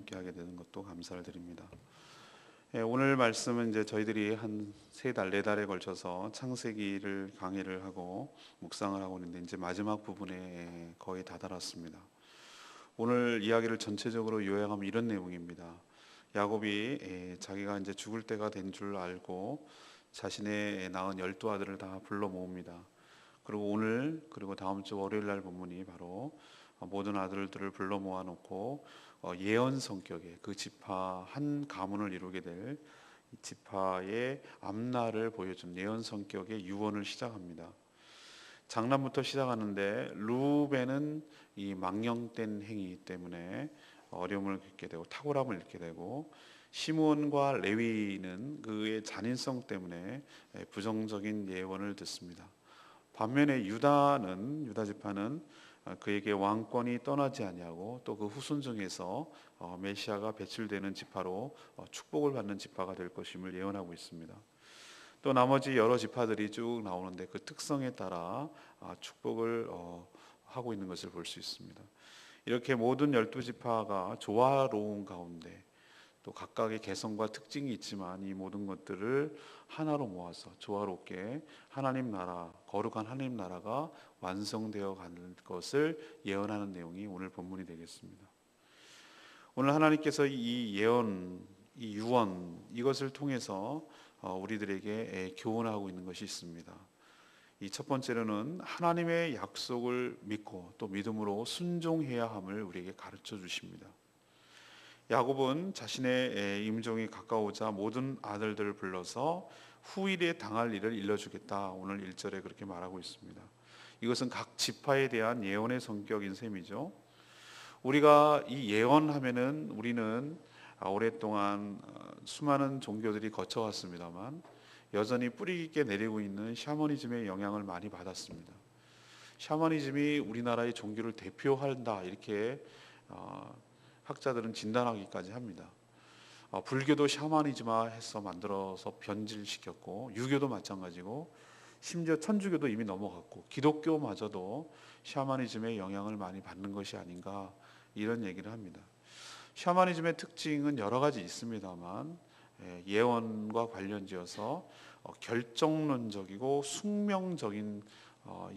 함께하게 되는 것도 감사를 드립니다. 오늘 말씀은 이제 저희들이 한 3달, 4달에 걸쳐서 창세기를 강의를 하고 묵상을 하고 있는데 이제 마지막 부분에 거의 다다랐습니다. 오늘 이야기를 전체적으로 요약하면 이런 내용입니다. 야곱이 자기가 이제 죽을 때가 된 줄 알고 자신의 낳은 12아들을 다 불러 모읍니다. 그리고 오늘 그리고 다음 주 월요일 날 본문이 바로 모든 아들들을 불러 모아놓고 예언 성격의 그 지파 한 가문을 이루게 될 지파의 앞날을 보여준 예언 성격의 유언을 시작합니다. 장남부터 시작하는데 루벤은 이 망령된 행위 때문에 어려움을 겪게 되고 탁월함을 잃게 되고, 시므온과 레위는 그의 잔인성 때문에 부정적인 예언을 듣습니다. 반면에 유다 지파는 그에게 왕권이 떠나지 아니하고 또 그 후손 중에서 메시아가 배출되는 지파로 축복을 받는 지파가 될 것임을 예언하고 있습니다. 또 나머지 여러 지파들이 쭉 나오는데 그 특성에 따라 축복을 하고 있는 것을 볼 수 있습니다. 이렇게 모든 12지파가 조화로운 가운데 또 각각의 개성과 특징이 있지만 이 모든 것들을 하나로 모아서 조화롭게 하나님 나라, 거룩한 하나님 나라가 완성되어 가는 것을 예언하는 내용이 오늘 본문이 되겠습니다. 오늘 하나님께서 이 예언, 이 유언, 이것을 통해서 우리들에게 교훈하고 있는 것이 있습니다. 이 첫 번째로는 하나님의 약속을 믿고 또 믿음으로 순종해야 함을 우리에게 가르쳐 주십니다. 야곱은 자신의 임종이 가까우자 모든 아들들을 불러서 후일에 당할 일을 일러주겠다. 오늘 1절에 그렇게 말하고 있습니다. 이것은 각 지파에 대한 예언의 성격인 셈이죠. 우리가 이 예언하면은 우리는 오랫동안 수많은 종교들이 거쳐왔습니다만 여전히 뿌리 깊게 내리고 있는 샤머니즘의 영향을 많이 받았습니다. 샤머니즘이 우리나라의 종교를 대표한다 이렇게 학자들은 진단하기까지 합니다. 불교도 샤머니즘화해서 만들어서 변질시켰고, 유교도 마찬가지고, 심지어 천주교도 이미 넘어갔고, 기독교마저도 샤머니즘의 영향을 많이 받는 것이 아닌가 이런 얘기를 합니다. 샤머니즘의 특징은 여러 가지 있습니다만 예언과 관련지어서 결정론적이고 숙명적인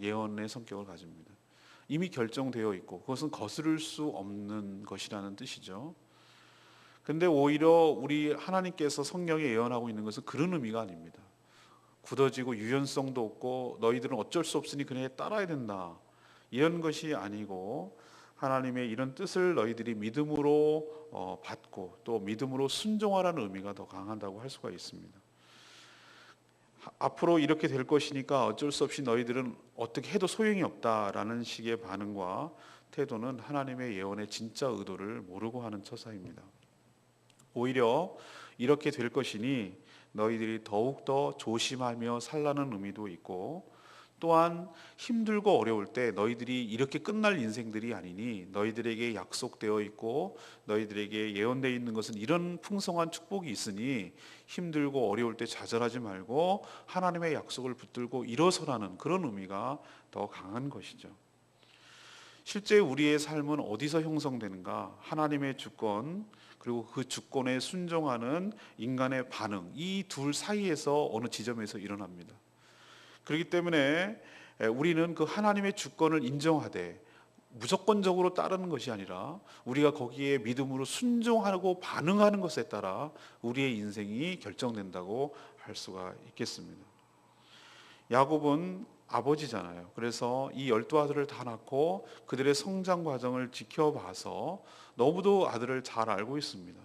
예언의 성격을 가집니다. 이미 결정되어 있고 그것은 거스를 수 없는 것이라는 뜻이죠. 근데 오히려 우리 하나님께서 성령에 예언하고 있는 것은 그런 의미가 아닙니다. 굳어지고 유연성도 없고 너희들은 어쩔 수 없으니 그에 따라야 된다 이런 것이 아니고, 하나님의 이런 뜻을 너희들이 믿음으로 받고 또 믿음으로 순종하라는 의미가 더 강하다고 할 수가 있습니다. 앞으로 이렇게 될 것이니까 어쩔 수 없이 너희들은 어떻게 해도 소용이 없다라는 식의 반응과 태도는 하나님의 예언의 진짜 의도를 모르고 하는 처사입니다. 오히려 이렇게 될 것이니 너희들이 더욱더 조심하며 살라는 의미도 있고, 또한 힘들고 어려울 때 너희들이 이렇게 끝날 인생들이 아니니 너희들에게 약속되어 있고 너희들에게 예언되어 있는 것은 이런 풍성한 축복이 있으니 힘들고 어려울 때 좌절하지 말고 하나님의 약속을 붙들고 일어서라는 그런 의미가 더 강한 것이죠. 실제 우리의 삶은 어디서 형성되는가? 하나님의 주권 그리고 그 주권에 순종하는 인간의 반응, 이 둘 사이에서 어느 지점에서 일어납니다. 그렇기 때문에 우리는 그 하나님의 주권을 인정하되 무조건적으로 따르는 것이 아니라 우리가 거기에 믿음으로 순종하고 반응하는 것에 따라 우리의 인생이 결정된다고 할 수가 있겠습니다. 야곱은 아버지잖아요. 그래서 이 12아들을 다 낳고 그들의 성장 과정을 지켜봐서 너무도 아들을 잘 알고 있습니다.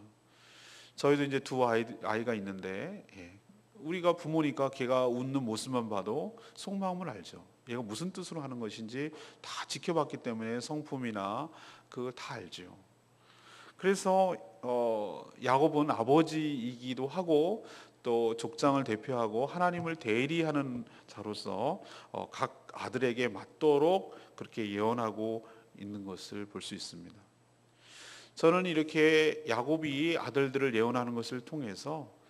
저희도 이제 두 아이가 있는데 우리가 부모니까 걔가 웃는 모습만 봐도 속마음을 알죠. 얘가 무슨 뜻으로 하는 것인지 다 지켜봤기 때문에 성품이나 그거 다 알죠. 그래서 야곱은 아버지이기도 하고 또 족장을 대표하고 하나님을 대리하는 자로서 각 아들에게 맞도록 그렇게 예언하고 있는 것을 볼 수 있습니다. 저는 이렇게 야곱이 아들들을 예언하는 것을 통해서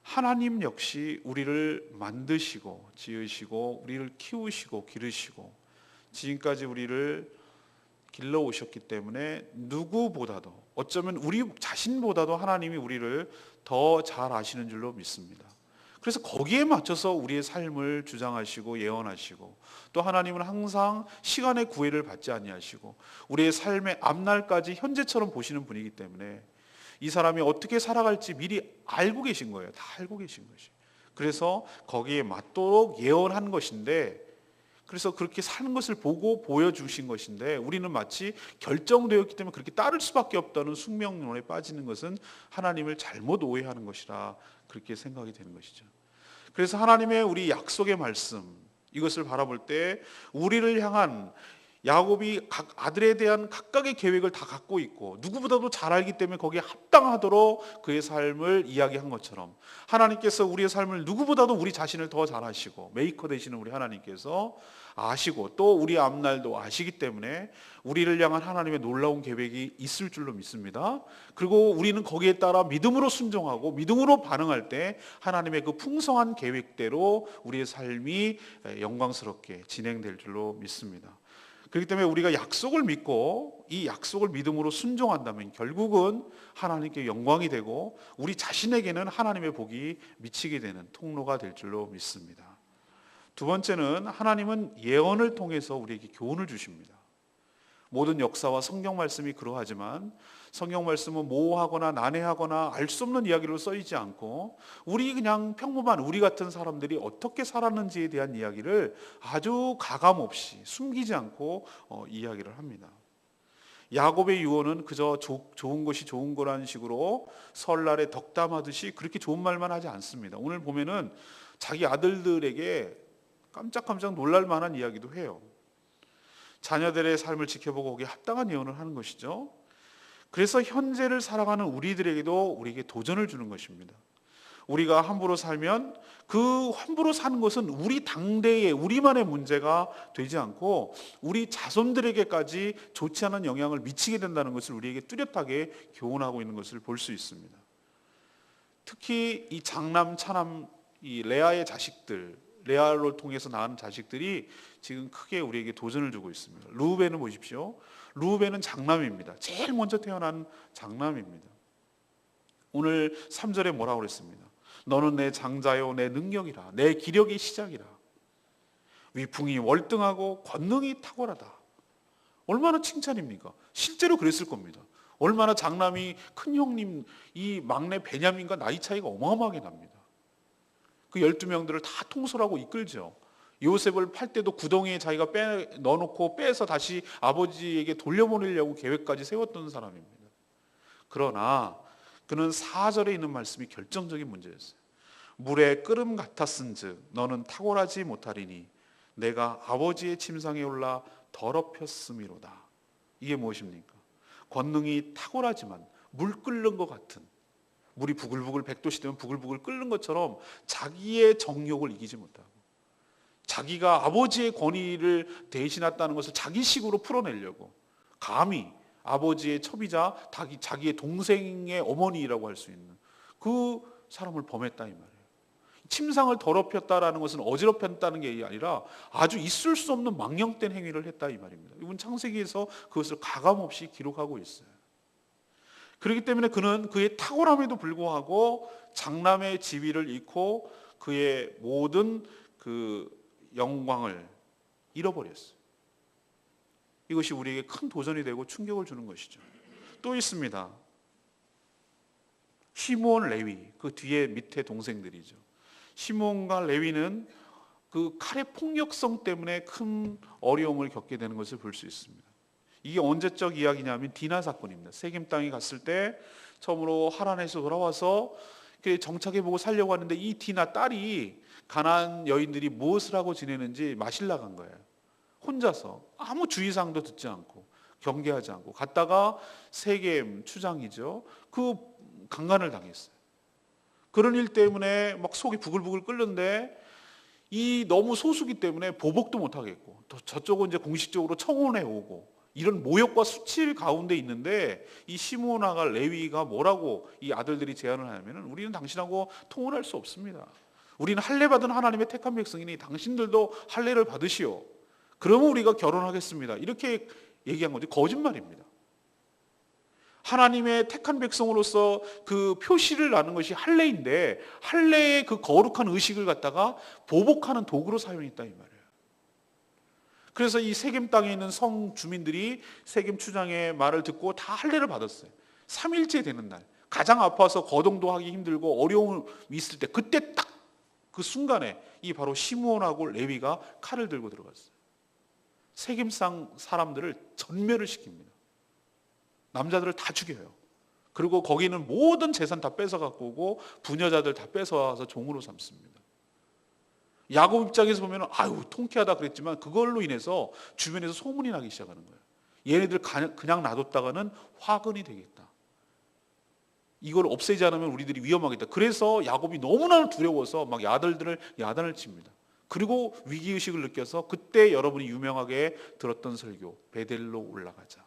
하나님 역시 우리를 만드시고 지으시고 우리를 키우시고 기르시고 지금까지 우리를 길러오셨기 때문에 누구보다도 어쩌면 우리 자신보다도 하나님이 우리를 더 잘 아시는 줄로 믿습니다. 그래서 거기에 맞춰서 우리의 삶을 주장하시고 예언하시고, 또 하나님은 항상 시간의 구애를 받지 아니하시고 우리의 삶의 앞날까지 현재처럼 보시는 분이기 때문에 이 사람이 어떻게 살아갈지 미리 알고 계신 거예요. 다 알고 계신 것이. 그래서 거기에 맞도록 예언한 것인데, 그래서 그렇게 사는 것을 보고 보여주신 것인데, 우리는 마치 결정되었기 때문에 그렇게 따를 수밖에 없다는 숙명론에 빠지는 것은 하나님을 잘못 오해하는 것이라 그렇게 생각이 되는 것이죠. 그래서 하나님의 우리 약속의 말씀, 이것을 바라볼 때 우리를 향한, 야곱이 각 아들에 대한 각각의 계획을 다 갖고 있고 누구보다도 잘 알기 때문에 거기에 합당하도록 그의 삶을 이야기한 것처럼, 하나님께서 우리의 삶을 누구보다도 우리 자신을 더 잘 아시고 메이커 되시는 우리 하나님께서 아시고 또 우리 앞날도 아시기 때문에 우리를 향한 하나님의 놀라운 계획이 있을 줄로 믿습니다. 그리고 우리는 거기에 따라 믿음으로 순종하고 믿음으로 반응할 때 하나님의 그 풍성한 계획대로 우리의 삶이 영광스럽게 진행될 줄로 믿습니다. 그렇기 때문에 우리가 약속을 믿고 이 약속을 믿음으로 순종한다면 결국은 하나님께 영광이 되고 우리 자신에게는 하나님의 복이 미치게 되는 통로가 될 줄로 믿습니다. 두 번째는 하나님은 예언을 통해서 우리에게 교훈을 주십니다. 모든 역사와 성경 말씀이 그러하지만 성경 말씀은 모호하거나 난해하거나 알 수 없는 이야기로 써있지 않고 우리 그냥 평범한 우리 같은 사람들이 어떻게 살았는지에 대한 이야기를 아주 가감없이 숨기지 않고 이야기를 합니다. 야곱의 유언은 그저 좋은 것이 좋은 거라는 식으로 설날에 덕담하듯이 그렇게 좋은 말만 하지 않습니다. 오늘 보면은 자기 아들들에게 깜짝깜짝 놀랄 만한 이야기도 해요. 자녀들의 삶을 지켜보고 거기에 합당한 예언을 하는 것이죠. 그래서 현재를 살아가는 우리들에게도 우리에게 도전을 주는 것입니다. 우리가 함부로 살면 그 함부로 사는 것은 우리 당대의 우리만의 문제가 되지 않고 우리 자손들에게까지 좋지 않은 영향을 미치게 된다는 것을 우리에게 뚜렷하게 교훈하고 있는 것을 볼 수 있습니다. 특히 이 장남 차남 이 레아의 자식들, 레아를 통해서 낳은 자식들이 지금 크게 우리에게 도전을 주고 있습니다. 르우벤은 보십시오. 르우벤은 장남입니다. 제일 먼저 태어난 장남입니다. 오늘 3절에 뭐라고 그랬습니다. 너는 내 장자요 내 능력이라, 내 기력의 시작이라. 위풍이 월등하고 권능이 탁월하다. 얼마나 칭찬입니까? 실제로 그랬을 겁니다. 얼마나 장남이 큰 형님 이 막내 베냐민과 나이 차이가 어마어마하게 납니다. 그 12명들을 다 통솔하고 이끌죠. 요셉을 팔 때도 구덩이에 자기가 넣어놓고 빼서 다시 아버지에게 돌려보내려고 계획까지 세웠던 사람입니다. 그러나 그는 4절에 있는 말씀이 결정적인 문제였어요. 물의 끓음 같았은즉 너는 탁월하지 못하리니 내가 아버지의 침상에 올라 더럽혔음이로다. 이게 무엇입니까? 권능이 탁월하지만 물 끓는 것 같은, 물이 부글부글 100도씨 되면 부글부글 끓는 것처럼 자기의 정욕을 이기지 못하고 자기가 아버지의 권위를 대신했다는 것을 자기식으로 풀어내려고 감히 아버지의 첩이자 자기의 동생의 어머니라고 할 수 있는 그 사람을 범했다 이 말이에요. 침상을 더럽혔다라는 것은 어지럽혔다는 게 아니라 아주 있을 수 없는 망령된 행위를 했다 이 말입니다. 이분 창세기에서 그것을 가감없이 기록하고 있어요. 그렇기 때문에 그는 그의 탁월함에도 불구하고 장남의 지위를 잃고 그의 모든 그 영광을 잃어버렸어요. 이것이 우리에게 큰 도전이 되고 충격을 주는 것이죠. 또 있습니다. 시므온, 레위, 그 뒤에 밑에 동생들이죠. 시므온과 레위는 그 칼의 폭력성 때문에 큰 어려움을 겪게 되는 것을 볼 수 있습니다. 이게 언제적 이야기냐면 디나 사건입니다. 세겜 땅에 갔을 때 처음으로 하란에서 돌아와서 정착해보고 살려고 하는데 이 디나 딸이 가나안 여인들이 무엇을 하고 지내는지 마실 나간 거예요. 혼자서 아무 주의사항도 듣지 않고 경계하지 않고 갔다가 세겜 추장이죠. 그 강간을 당했어요. 그런 일 때문에 막 속이 부글부글 끓는데 이 너무 소수기 때문에 보복도 못 하겠고 또 저쪽은 이제 공식적으로 청혼해 오고 이런 모욕과 수칠 가운데 있는데 이 시므온과 레위가 뭐라고 이 아들들이 제안을 하냐면은 우리는 당신하고 통혼할 수 없습니다. 우리는 할례 받은 하나님의 택한 백성이니 당신들도 할례를 받으시오. 그러면 우리가 결혼하겠습니다. 이렇게 얘기한 거지 거짓말입니다. 하나님의 택한 백성으로서 그 표시를 나는 것이 할례인데 할례의 그 거룩한 의식을 갖다가 보복하는 도구로 사용했다 이 말이에요. 그래서 이 세겜 땅에 있는 성 주민들이 세겜 추장의 말을 듣고 다 할례를 받았어요. 3일째 되는 날 가장 아파서 거동도 하기 힘들고 어려움이 있을 때 그때 딱 그 순간에 이 바로 시므온하고 레위가 칼을 들고 들어갔어요. 세겜 사람들을 전멸을 시킵니다. 남자들을 다 죽여요. 그리고 거기는 모든 재산 다 뺏어 갖고 오고 부녀자들 다 뺏어와서 종으로 삼습니다. 야곱 입장에서 보면 아유 통쾌하다 그랬지만 그걸로 인해서 주변에서 소문이 나기 시작하는 거예요. 얘네들 그냥 놔뒀다가는 화근이 되겠다. 이걸 없애지 않으면 우리들이 위험하겠다. 그래서 야곱이 너무나 두려워서 막 야단을 칩니다. 그리고 위기의식을 느껴서 그때 여러분이 유명하게 들었던 설교 베델로 올라가자.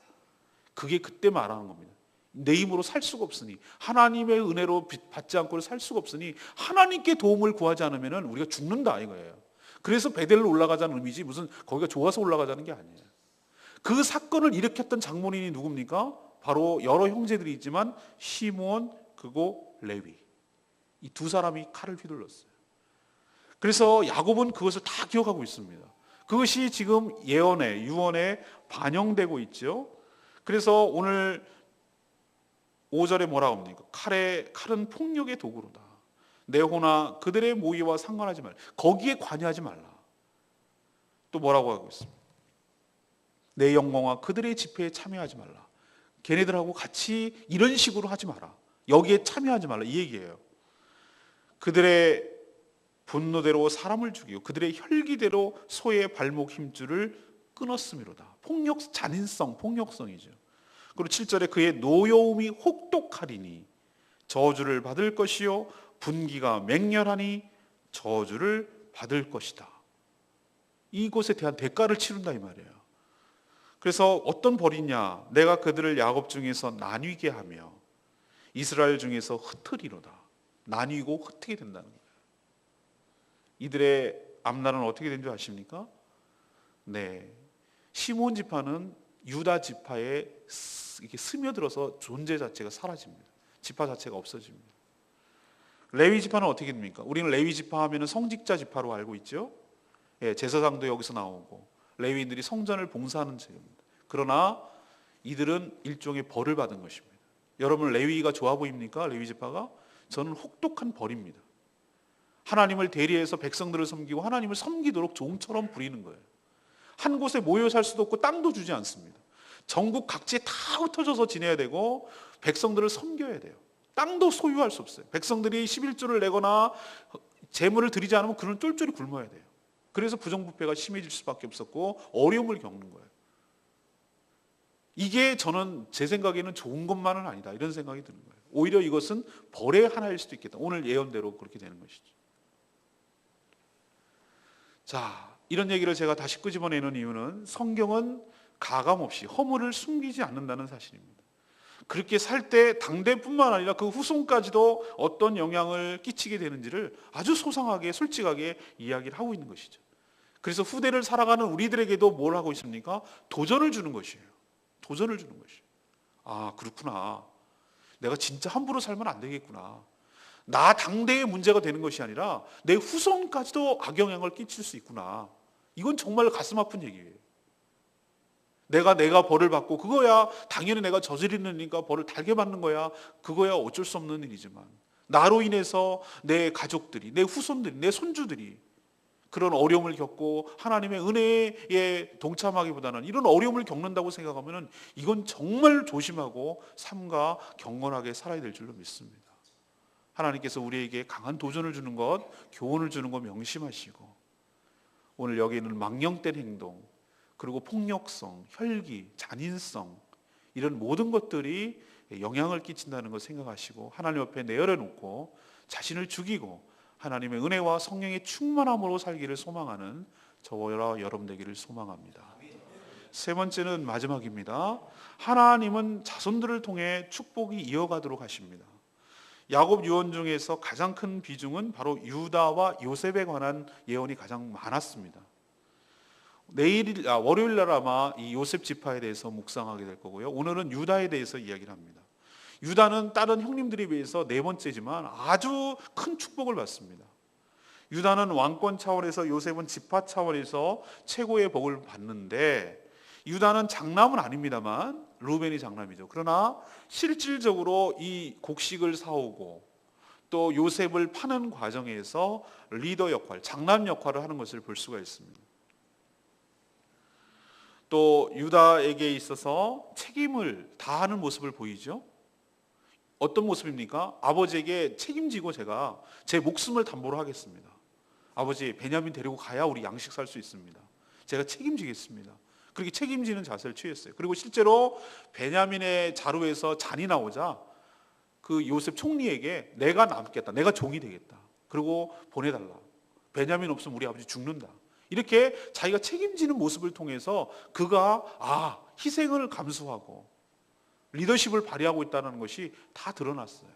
그게 그때 말하는 겁니다. 내 힘으로 살 수가 없으니 하나님의 은혜로 받지 않고는 살 수가 없으니 하나님께 도움을 구하지 않으면 우리가 죽는다 이거예요. 그래서 베델로 올라가자는 의미지 무슨 거기가 좋아서 올라가자는 게 아니에요. 그 사건을 일으켰던 장본인이 누굽니까? 바로 여러 형제들이 있지만 시므온 그리고 레위 이 두 사람이 칼을 휘둘렀어요. 그래서 야곱은 그것을 다 기억하고 있습니다. 그것이 지금 예언에 유언에 반영되고 있죠. 그래서 오늘 5절에 뭐라고 합니까? 칼은 폭력의 도구로다. 내 호나 그들의 모의와 상관하지 말라. 거기에 관여하지 말라. 또 뭐라고 하고 있습니다. 내 영광과 그들의 집회에 참여하지 말라. 걔네들하고 같이 이런 식으로 하지 마라. 여기에 참여하지 말라. 이 얘기예요. 그들의 분노대로 사람을 죽이고 그들의 혈기대로 소의 발목 힘줄을 끊었음이로다. 잔인성, 폭력성이죠. 그리고 7절에 그의 노여움이 혹독하리니 저주를 받을 것이요 분기가 맹렬하니 저주를 받을 것이다. 이것에 대한 대가를 치른다 이 말이에요. 그래서 어떤 벌이냐? 내가 그들을 야곱 중에서 나뉘게 하며 이스라엘 중에서 흩으리로다. 나뉘고 흩게 된다는 거예요. 이들의 앞날은 어떻게 된 줄 아십니까? 네, 시므온 지파는 유다 지파에 이렇게 스며들어서 존재 자체가 사라집니다. 지파 자체가 없어집니다. 레위 지파는 어떻게 됩니까? 우리는 레위 지파 하면은 성직자 지파로 알고 있죠. 예, 제사장도 여기서 나오고 레위인들이 성전을 봉사하는 제도입니다. 그러나 이들은 일종의 벌을 받은 것입니다. 여러분 레위가 좋아 보입니까? 레위 지파가? 저는 혹독한 벌입니다. 하나님을 대리해서 백성들을 섬기고 하나님을 섬기도록 종처럼 부리는 거예요. 한 곳에 모여 살 수도 없고 땅도 주지 않습니다. 전국 각지에 다 흩어져서 지내야 되고 백성들을 섬겨야 돼요. 땅도 소유할 수 없어요. 백성들이 11조를 내거나 재물을 드리지 않으면 그는 쫄쫄이 굶어야 돼요. 그래서 부정부패가 심해질 수밖에 없었고 어려움을 겪는 거예요. 이게 저는 제 생각에는 좋은 것만은 아니다 이런 생각이 드는 거예요. 오히려 이것은 벌의 하나일 수도 있겠다. 오늘 예언대로 그렇게 되는 것이죠. 자, 이런 얘기를 제가 다시 끄집어내는 이유는 성경은 가감없이 허물을 숨기지 않는다는 사실입니다. 그렇게 살 때 당대뿐만 아니라 그 후손까지도 어떤 영향을 끼치게 되는지를 아주 소상하게 솔직하게 이야기를 하고 있는 것이죠. 그래서 후대를 살아가는 우리들에게도 뭘 하고 있습니까? 도전을 주는 것이에요. 도전을 주는 것이에요. 아, 그렇구나. 내가 진짜 함부로 살면 안 되겠구나. 나 당대의 문제가 되는 것이 아니라 내 후손까지도 악영향을 끼칠 수 있구나. 이건 정말 가슴 아픈 얘기예요. 내가 벌을 받고 그거야 당연히 내가 저지르니까 벌을 달게 받는 거야. 그거야 어쩔 수 없는 일이지만 나로 인해서 내 가족들이, 내 후손들이, 내 손주들이 그런 어려움을 겪고 하나님의 은혜에 동참하기보다는 이런 어려움을 겪는다고 생각하면 이건 정말 조심하고 삼가 경건하게 살아야 될 줄로 믿습니다. 하나님께서 우리에게 강한 도전을 주는 것, 교훈을 주는 것 명심하시고 오늘 여기 있는 망령된 행동 그리고 폭력성, 혈기, 잔인성 이런 모든 것들이 영향을 끼친다는 걸 생각하시고 하나님 옆에 내어려 놓고 자신을 죽이고 하나님의 은혜와 성령의 충만함으로 살기를 소망하는 저와 여러분 되기를 소망합니다. 세 번째는 마지막입니다. 하나님은 자손들을 통해 축복이 이어가도록 하십니다. 야곱 유언 중에서 가장 큰 비중은 바로 유다와 요셉에 관한 예언이 가장 많았습니다. 월요일 날 아마 이 요셉 지파에 대해서 묵상하게 될 거고요. 오늘은 유다에 대해서 이야기를 합니다. 유다는 다른 형님들에 비해서 네 번째지만 아주 큰 축복을 받습니다. 유다는 왕권 차원에서, 요셉은 지파 차원에서 최고의 복을 받는데, 유다는 장남은 아닙니다만 루벤이 장남이죠. 그러나 실질적으로 이 곡식을 사오고 또 요셉을 파는 과정에서 리더 역할, 장남 역할을 하는 것을 볼 수가 있습니다. 또 유다에게 있어서 책임을 다하는 모습을 보이죠. 어떤 모습입니까? 아버지에게 책임지고 제가 제 목숨을 담보로 하겠습니다. 아버지, 베냐민 데리고 가야 우리 양식 살 수 있습니다. 제가 책임지겠습니다. 그렇게 책임지는 자세를 취했어요. 그리고 실제로 베냐민의 자루에서 잔이 나오자 그 요셉 총리에게 내가 남겠다, 내가 종이 되겠다, 그리고 보내달라, 베냐민 없으면 우리 아버지 죽는다, 이렇게 자기가 책임지는 모습을 통해서 그가 희생을 감수하고 리더십을 발휘하고 있다는 것이 다 드러났어요.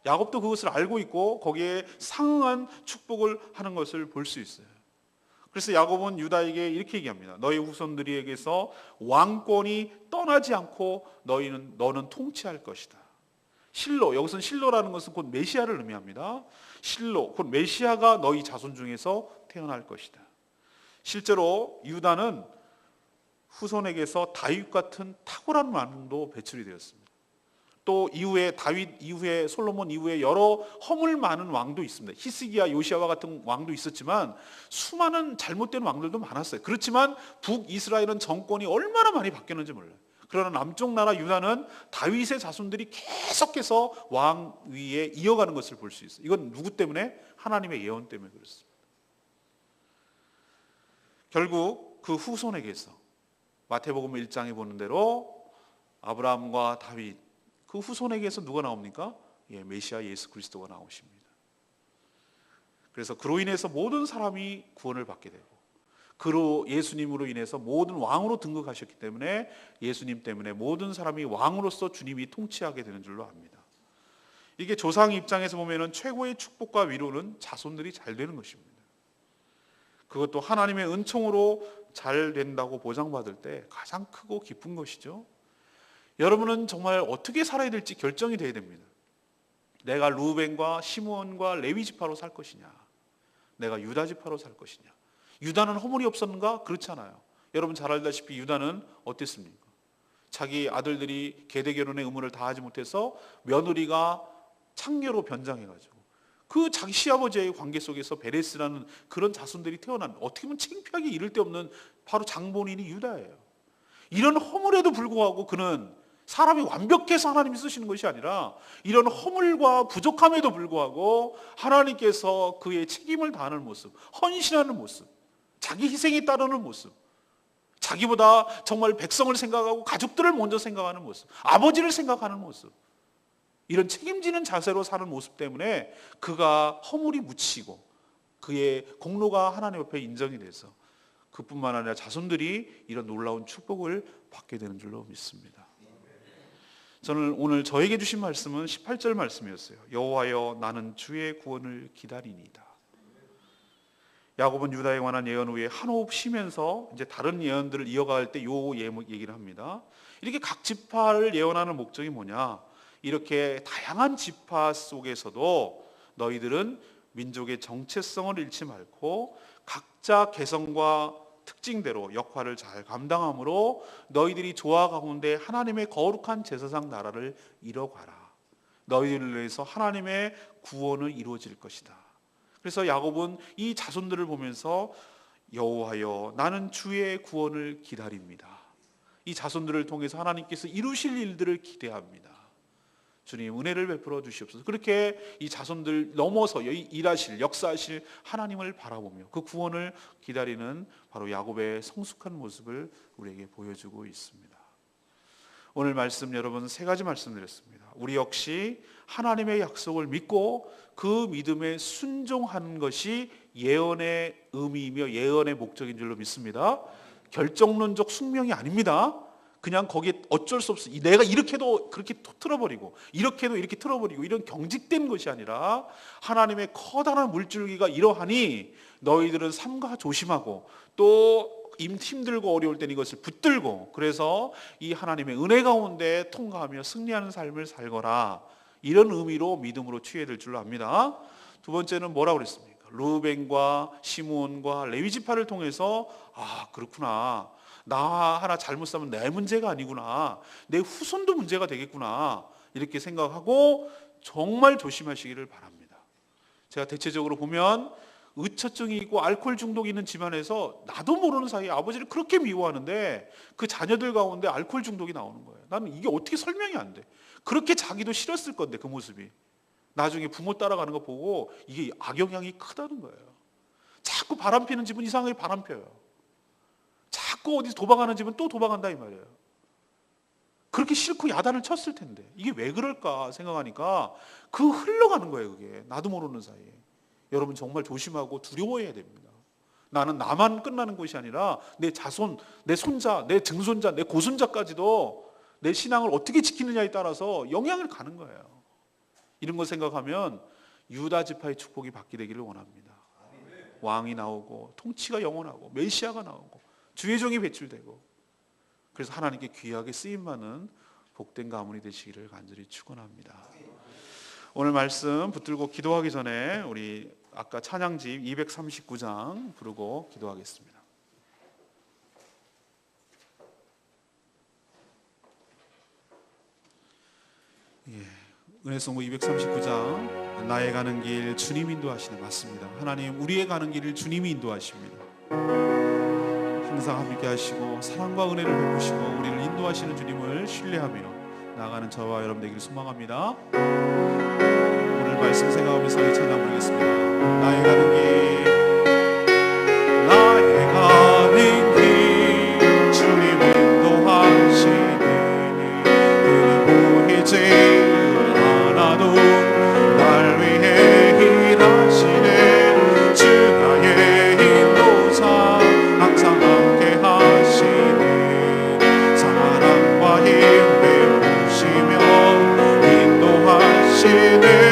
야곱도 그것을 알고 있고 거기에 상응한 축복을 하는 것을 볼 수 있어요. 그래서 야곱은 유다에게 이렇게 얘기합니다. 너희 후손들에게서 왕권이 떠나지 않고 너는 통치할 것이다. 실로, 여기서는 실로라는 것은 곧 메시아를 의미합니다. 실로, 곧 메시아가 너희 자손 중에서 태어날 것이다. 실제로 유다는 후손에게서 다윗 같은 탁월한 왕도 배출이 되었습니다. 또 이후에 다윗 이후에, 솔로몬 이후에 여러 허물 많은 왕도 있습니다. 히스기야, 요시아와 같은 왕도 있었지만 수많은 잘못된 왕들도 많았어요. 그렇지만 북이스라엘은 정권이 얼마나 많이 바뀌었는지 몰라요. 그러나 남쪽 나라 유다는 다윗의 자손들이 계속해서 왕위에 이어가는 것을 볼 수 있어요. 이건 누구 때문에? 하나님의 예언 때문에 그렇습니다. 결국 그 후손에게서 마태복음 1장에 보는 대로 아브라함과 다윗, 그 후손에게서 누가 나옵니까? 메시아 예수 그리스도가 나오십니다. 그래서 그로 인해서 모든 사람이 구원을 받게 되고, 그로 예수님으로 인해서 모든 왕으로 등극하셨기 때문에 예수님 때문에 모든 사람이 왕으로서 주님이 통치하게 되는 줄로 압니다. 이게 조상 입장에서 보면은 최고의 축복과 위로는 자손들이 잘 되는 것입니다. 그것도 하나님의 은총으로 잘 된다고 보장받을 때 가장 크고 깊은 것이죠. 여러분은 정말 어떻게 살아야 될지 결정이 돼야 됩니다. 내가 루벤과 시므온과 레위 지파로 살 것이냐, 내가 유다 지파로 살 것이냐. 유다는 허물이 없었는가? 그렇지 않아요. 여러분 잘 알다시피 유다는 어땠습니까? 자기 아들들이 계대 결혼의 의무를 다하지 못해서 며느리가 창녀로 변장해가지고 그 자기 시아버지의 관계 속에서 베레스라는 그런 자손들이 태어난, 어떻게 보면 창피하게 이를 데 없는 바로 장본인이 유다예요. 이런 허물에도 불구하고 그는 사람이 완벽해서 하나님이 쓰시는 것이 아니라 이런 허물과 부족함에도 불구하고 하나님께서 그의 책임을 다하는 모습, 헌신하는 모습, 자기 희생에 따르는 모습, 자기보다 정말 백성을 생각하고 가족들을 먼저 생각하는 모습, 아버지를 생각하는 모습, 이런 책임지는 자세로 사는 모습 때문에 그가 허물이 묻히고 그의 공로가 하나님 앞에 인정이 돼서 그뿐만 아니라 자손들이 이런 놀라운 축복을 받게 되는 줄로 믿습니다. 저는 오늘 저에게 주신 말씀은 18절 말씀이었어요. 여호와여, 나는 주의 구원을 기다리니이다. 야곱은 유다에 관한 예언 후에 한 호흡 쉬면서 이제 다른 예언들을 이어갈 때 요 얘기를 합니다. 이렇게 각 지파를 예언하는 목적이 뭐냐? 이렇게 다양한 지파 속에서도 너희들은 민족의 정체성을 잃지 말고 각자 개성과 특징대로 역할을 잘 감당함으로 너희들이 조화 가운데 하나님의 거룩한 제사장 나라를 이뤄가라. 너희들을 위해서 하나님의 구원을 이루어질 것이다. 그래서 야곱은 이 자손들을 보면서 여호와여, 나는 주의 구원을 기다립니다. 이 자손들을 통해서 하나님께서 이루실 일들을 기대합니다. 주님 은혜를 베풀어 주시옵소서. 그렇게 이 자손들 넘어서 일하실, 역사하실 하나님을 바라보며 그 구원을 기다리는 바로 야곱의 성숙한 모습을 우리에게 보여주고 있습니다. 오늘 말씀 여러분 세 가지 말씀드렸습니다. 우리 역시 하나님의 약속을 믿고 그 믿음에 순종하는 것이 예언의 의미이며 예언의 목적인 줄로 믿습니다. 결정론적 숙명이 아닙니다. 그냥 거기에 어쩔 수 없어, 내가 이렇게도 그렇게 틀어버리고 이렇게도 이렇게 틀어버리고 이런 경직된 것이 아니라 하나님의 커다란 물줄기가 이러하니 너희들은 삼가 조심하고 또 힘들고 어려울 때는 이것을 붙들고, 그래서 이 하나님의 은혜 가운데 통과하며 승리하는 삶을 살거라, 이런 의미로 믿음으로 취해야 될 줄로 압니다. 두 번째는 뭐라고 그랬습니까? 루벤과 시므온과 레위 지파를 통해서 그렇구나, 나 하나 잘못 사면 내 문제가 아니구나, 내 후손도 문제가 되겠구나, 이렇게 생각하고 정말 조심하시기를 바랍니다. 제가 대체적으로 보면 의처증이 있고 알코올 중독이 있는 집안에서 나도 모르는 사이에 아버지를 그렇게 미워하는데 그 자녀들 가운데 알코올 중독이 나오는 거예요. 나는 이게 어떻게 설명이 안 돼. 그렇게 자기도 싫었을 건데 그 모습이. 나중에 부모 따라가는 거 보고 이게 악영향이 크다는 거예요. 자꾸 바람 피는 집은 이상하게 바람 펴요. 자꾸 어디 도박하는 집은 또 도박한다 이 말이에요. 그렇게 싫고 야단을 쳤을 텐데 이게 왜 그럴까 생각하니까 그 흘러가는 거예요. 그게 나도 모르는 사이에. 여러분 정말 조심하고 두려워해야 됩니다. 나는 나만 끝나는 것이 아니라 내 자손, 내 손자, 내 증손자, 내 고손자까지도 내 신앙을 어떻게 지키느냐에 따라서 영향을 가는 거예요. 이런 거 생각하면 유다 지파의 축복이 받게 되기를 원합니다. 왕이 나오고 통치가 영원하고 메시아가 나오고 주의 종이 배출되고, 그래서 하나님께 귀하게 쓰임받는 복된 가문이 되시기를 간절히 축원합니다. 오늘 말씀 붙들고 기도하기 전에 우리 아까 찬양집 239장 부르고 기도하겠습니다. 은혜성구 239장, 나의 가는 길 주님 인도하시네. 맞습니다. 하나님, 우리의 가는 길을 주님이 인도하십니다. 항상 함께 하시고 사랑과 은혜를 베푸시고 우리를 인도하시는 주님을 신뢰하며 나아가는 저와 여러분 되기를 소망합니다. 오늘 말씀 생각하면서 이 찬양 부르겠습니다. 나의 가는 길, 나의 가는 길 주님 인도하시네. 그는 보이지 않아도 날 위해 일하시네. 주 나의 인도자 항상 함께 하시네. 사랑과 힘 베푸시며 인도하시네.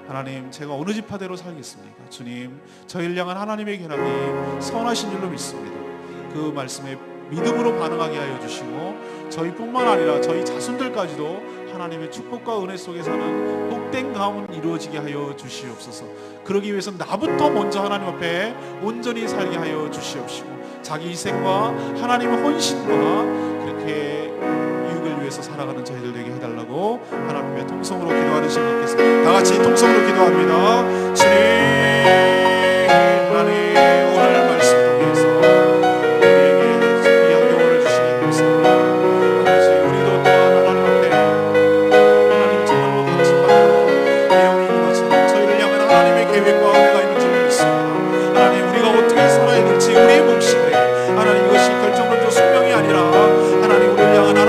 하나님, 제가 어느 지파대로 살겠습니까? 주님, 저희를 향한 하나님의 견학이 선하신 줄로 믿습니다. 그 말씀에 믿음으로 반응하게 하여 주시고 저희뿐만 아니라 저희 자손들까지도 하나님의 축복과 은혜 속에 사는 복된 가문 이루어지게 하여 주시옵소서. 그러기 위해서 나부터 먼저 하나님 앞에 온전히 살게 하여 주시옵시고 자기 희생과 하나님의 헌신과 그렇게 이웃을 위해서 살아가는 저희들 되게 해달라고 하나님의 통성으로 기도하는 시간 갖겠습니다. 다같이 통성으로 기도합니다. 주님, 하나님 오늘 말씀 통해서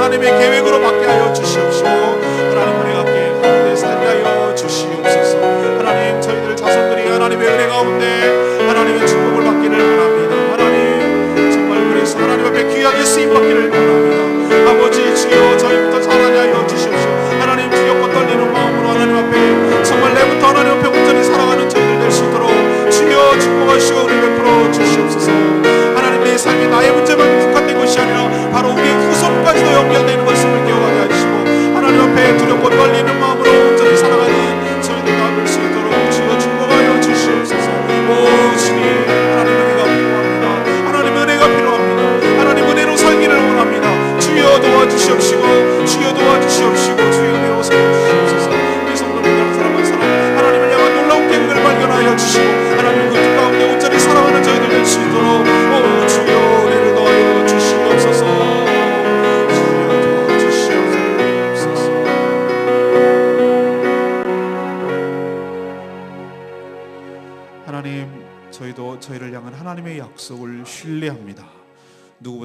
하나님의 계획으로 받게 하여 주시옵시고 하나님 은혜 갖게 가운데 살게 하여 주시옵소서. 하나님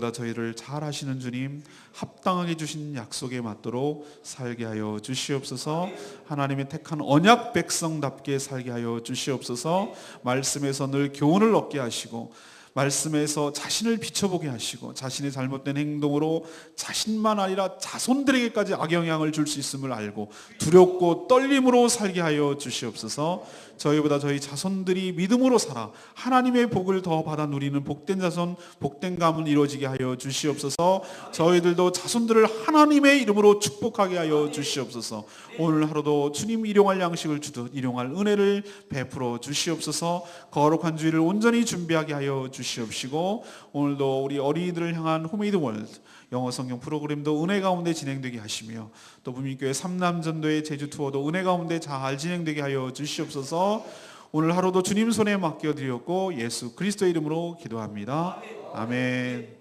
저희보다 저희를 잘 아시는 주님, 합당하게 주신 약속에 맞도록 살게 하여 주시옵소서. 하나님의 택한 언약 백성답게 살게 하여 주시옵소서. 말씀에서 늘 교훈을 얻게 하시고, 말씀에서 자신을 비춰보게 하시고, 자신의 잘못된 행동으로 자신만 아니라 자손들에게까지 악영향을 줄 수 있음을 알고 두렵고 떨림으로 살게 하여 주시옵소서. 저희보다 저희 자손들이 믿음으로 살아 하나님의 복을 더 받아 누리는 복된 자손, 복된 가문 이루어지게 하여 주시옵소서. 저희들도 자손들을 하나님의 이름으로 축복하게 하여 주시옵소서. 오늘 하루도 주님 일용할 양식을 주듯 일용할 은혜를 베풀어 주시옵소서. 거룩한 주일을 온전히 준비하게 하여 주시옵시고, 오늘도 우리 어린이들을 향한 홈메이드 월드 영어 성경 프로그램도 은혜 가운데 진행되게 하시며, 또 부민교회 삼남전도의 제주 투어도 은혜 가운데 잘 진행되게 하여 주시옵소서. 오늘 하루도 주님 손에 맡겨드렸고 예수 그리스도의 이름으로 기도합니다. 아멘.